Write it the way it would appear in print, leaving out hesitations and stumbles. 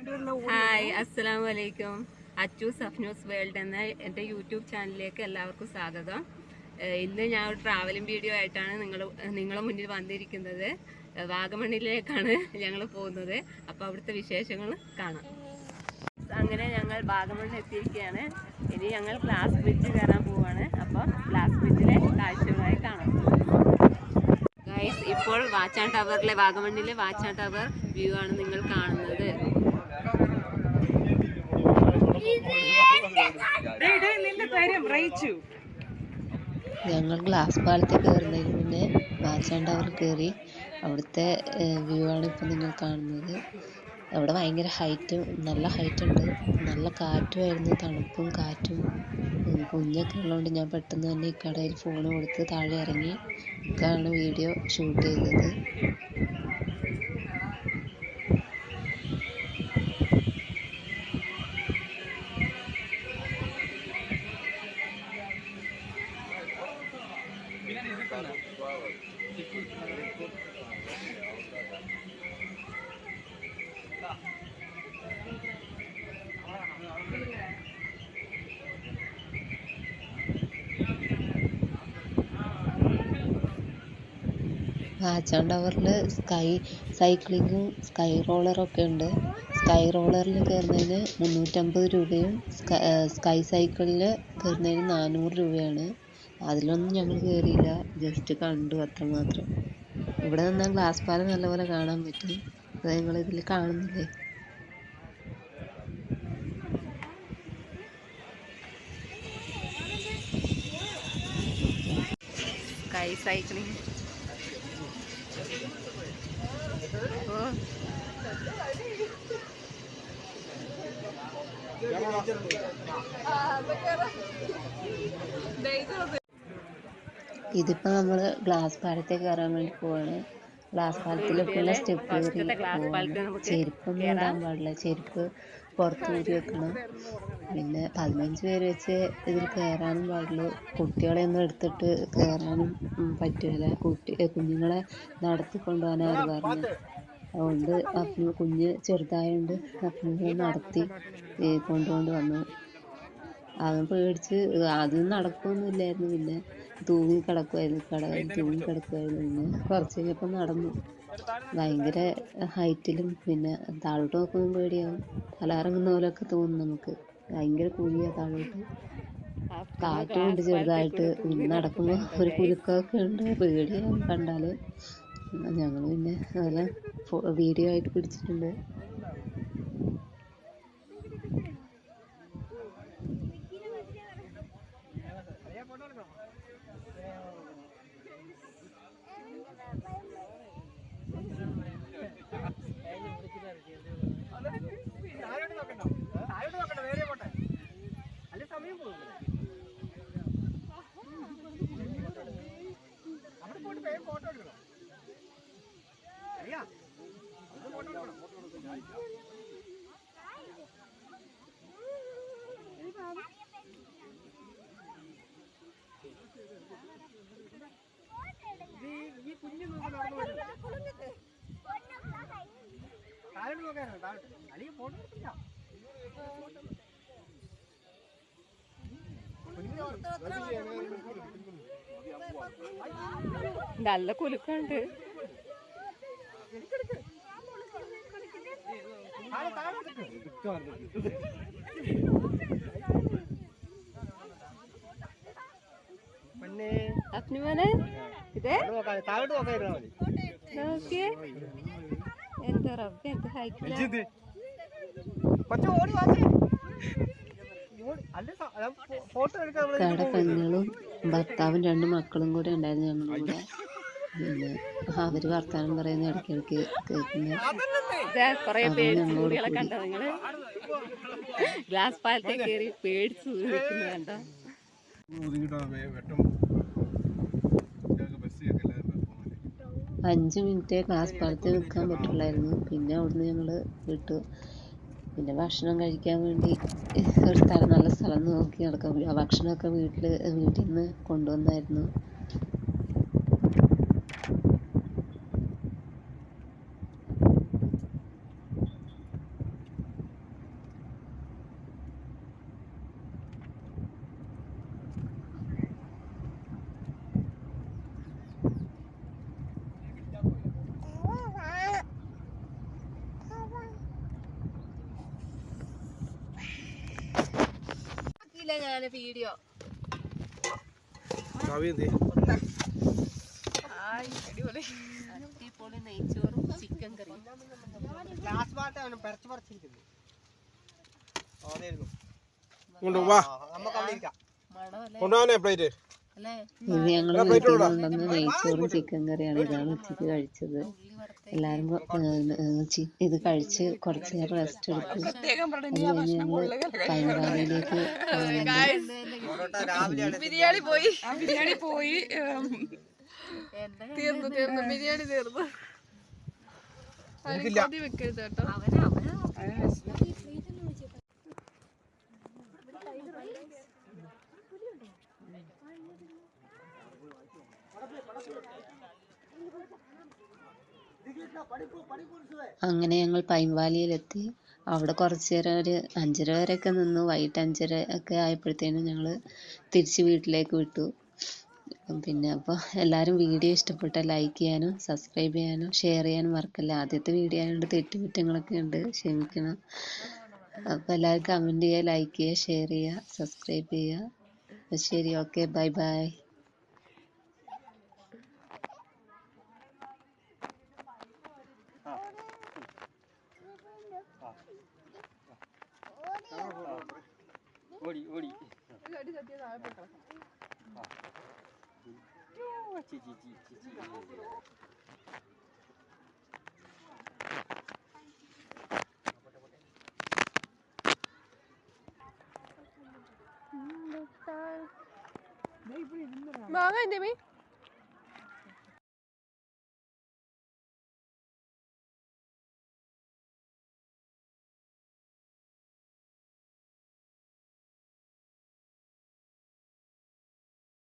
Hi, അസ്സലാമു അലൈക്കും. Achus അഫ്നൂസ് world എന്ന എൻ്റെ യൂട്യൂബ് ചാനലിലേക്ക് എല്ലാവർക്കും സ്വാഗതം. ഇന്ന് ഞാൻ ഒരു ട്രാവലിംഗ് വീഡിയോ ആയിട്ടാണ് നിങ്ങളെ മുന്നിൽ വന്നിരിക്കുന്നത്. വാഗമണ്ണിലേക്കാണ് ഞങ്ങൾ പോകുന്നത്. അപ്പോൾ അവിടുത്തെ വിശേഷങ്ങൾ കാണാം. അങ്ങനെ ഞങ്ങൾ വാഗമണ്ണിൽ എത്തിയിരിക്കുകയാണ്. ഇനി ഞങ്ങൾ ഗ്ലാസ് ബ്രിഡ്ജ് കയറാൻ പോവുകയാണ്. അപ്പോൾ ഗ്ലാസ് ബ്രിഡ്ജിലെ കാഴ്ചകളായി കാണാം. ഗൈസ്, ഇപ്പോൾ വാച്ചാൻ ടവറിലെ വാഗമണ്ണിലെ വാച്ചാൻ ടവർ വ്യൂ ആണ് നിങ്ങൾ കാണുന്നത്. ഞങ്ങൾ ഗ്ലാസ് പാലത്തിൽ കയറുന്നതിന് മുന്നേ വാച്ചാൻ ടവറിൽ കയറി. അവിടുത്തെ വ്യൂ ആണ് ഇപ്പം നിങ്ങൾ കാണുന്നത്. അവിടെ ഭയങ്കര നല്ല ഹൈറ്റ് ഉണ്ട്. നല്ല കാറ്റുമായിരുന്നു, തണുപ്പും കാറ്റും. കുഞ്ഞൊക്കെ ഉള്ളതുകൊണ്ട് ഞാൻ പെട്ടെന്ന് തന്നെ ഈ കടയിൽ ഫോൺ കൊടുത്ത് താഴെ ഇറങ്ങി ഇക്കാണ് വീഡിയോ ഷൂട്ട് ചെയ്തത്. വാച്ചാൻ ടവറിൽ സൈക്ലിങ്ങും സ്കൈ റോളറൊക്കെ ഉണ്ട്. സ്കൈ റോളറിൽ കയറുന്നതിന് 350 രൂപയും സ്കൈ സൈക്കിളിൽ കയറുന്നതിന് 400 രൂപയാണ്. അതിലൊന്നും ഞങ്ങൾ കയറിയില്ല, ജസ്റ്റ് കണ്ടു അത്രമാത്രം. ഇവിടെ നിന്നാൽ ഗ്ലാസ് പാലം നല്ലപോലെ കാണാൻ പറ്റും. അത് നിങ്ങൾ ഇതിൽ കാണുന്നില്ലേ? Sky cycling. ഇതിപ്പോ നമ്മള് ഗ്ലാസ് പാലത്തേക്ക് കയറാൻ വേണ്ടി പോവാണ്. ഗ്ലാസ് പാലത്തിൽ പിന്നെ സ്റ്റെപ്പ് കയറി പോവാണ്. ചെരുപ്പൊന്നും ഇടാൻ പാടില്ല, ചെരുപ്പ് പുറത്ത് ഊരി വെക്കണം. പിന്നെ 15 പേര് വെച്ച് ഇതിൽ കയറാനും പാടുള്ളൂ. കുട്ടികളെ ഒന്നും എടുത്തിട്ട് കയറാനും പറ്റില്ല. കുഞ്ഞുങ്ങളെ നടത്തി കൊണ്ടുപോകാനാണ് പറഞ്ഞത്. അതുകൊണ്ട് കുഞ്ഞ് ചെറുതായോണ്ട് അപ്പനെ നടത്തി കൊണ്ടുകൊണ്ട് വന്നു. അവൻ പേടിച്ച് ആദ്യം നടക്കുകയൊന്നുമില്ലായിരുന്നു. പിന്നെ തൂങ്ങിക്കിടക്കുമായിരുന്നു. പിന്നെ കുറച്ച് കഴിഞ്ഞപ്പോൾ നടന്നു. ഭയങ്കര ഹൈറ്റിലും പിന്നെ താഴോട്ട് നോക്കുമ്പോൾ പേടിയാവും. തലകറങ്ങുന്ന പോലെയൊക്കെ തോന്നും നമുക്ക്. ഭയങ്കര കുഴിയാണ് താഴോട്ട്. കാറ്റും ഉണ്ട് ചെറുതായിട്ട്. പിന്നെ നടക്കുമ്പോൾ ഒരു കുലുക്കമൊക്കെ ഉണ്ട്, പേടിയാവും കണ്ടാല്. ഞങ്ങൾ പിന്നെ അതെല്ലാം വീഡിയോ ആയിട്ട് പിടിച്ചിട്ടുണ്ട്. നല്ല കുലുക്കുണ്ട്. അഫ്നുമോനെ ഇതേ നോക്കിയേ, എന്താ റബ്ബേ, എന്ത് ഹൈറ്റിലാ. കട പെങ്ങളും ഭർത്താവും 2 മക്കളും കൂടെ ഉണ്ടായിരുന്നു ഞങ്ങളുടെ കൂടെ. പിന്നെ അവര് വർത്താനം പറയുന്ന ഇടയ്ക്കിടയ്ക്ക് കേൾക്കുന്നത്. ഗ്ലാസ് പാലത്തെ കയറി പേടിച്ചു നിൽക്കുന്നത് കണ്ടോ. 5 മിനിറ്റേ ഗ്ലാസ് പാലത്തിൽ നിൽക്കാൻ പറ്റുള്ളായിരുന്നു. പിന്നെ അവിടുന്ന് ഞങ്ങള് വിട്ടു. പിന്നെ ഭക്ഷണം കഴിക്കാൻ വേണ്ടി ഒരു നല്ല സ്ഥലം നോക്കി നടക്കാൻ പറ്റും. ആ ഭക്ഷണമൊക്കെ വീട്ടിൽ നിന്ന് കൊണ്ടുവന്നായിരുന്നു. എടുത്തില്ല ഞാൻ വീഡിയോ. അടിപൊളി നെയ്ച്ചോറും ചിക്കൻ കറിയും. ഇത് ഞങ്ങൾ വീട്ടിൽ കൊണ്ടുവന്ന നെയ്ച്ചോറും ചിക്കൻ കറിയാണ്. ഇതാണ് ഉച്ചയ്ക്ക് കഴിച്ചത്. എല്ലാവരും ഇത് കഴിച്ച് കുറച്ച് നേരം റെസ്റ്റ് എടുക്കും. അത് കഴിഞ്ഞ് ഞങ്ങൾ പൈൻവാലിയിലേക്ക് ബിരിയാണി പോയി തീർന്നു ബിരിയാണി തീർന്നു. വെക്കരുത് കേട്ടോ. അങ്ങനെ ഞങ്ങൾ പൈൻവാലിയിലെത്തി. അവിടെ കുറച്ച് നേരം ഒരു 5:30 വരെയൊക്കെ നിന്നു. വൈകിട്ട് 5:30 ഒക്കെ ആയപ്പോഴത്തേനും ഞങ്ങൾ തിരിച്ച് വീട്ടിലേക്ക് വിട്ടു. പിന്നെ അപ്പോൾ എല്ലാവരും വീഡിയോ ഇഷ്ടപ്പെട്ട ലൈക്ക് ചെയ്യാനും സബ്സ്ക്രൈബ് ചെയ്യാനും ഷെയർ ചെയ്യാനും മറക്കല്ല. ആദ്യത്തെ വീഡിയോ ആയതുകൊണ്ട് തെറ്റുകുറ്റങ്ങളൊക്കെ ഉണ്ട്, ക്ഷമിക്കണം. അപ്പോൾ എല്ലാവരും കമൻറ്റ് ചെയ്യുക, ലൈക്ക് ചെയ്യുക, ഷെയർ ചെയ്യുക, സബ്സ്ക്രൈബ് ചെയ്യുക. അപ്പോൾ ശരി, ഓക്കെ, ബൈ ബൈ. ഓടി ഓടി മാങ്ങ എന്തേ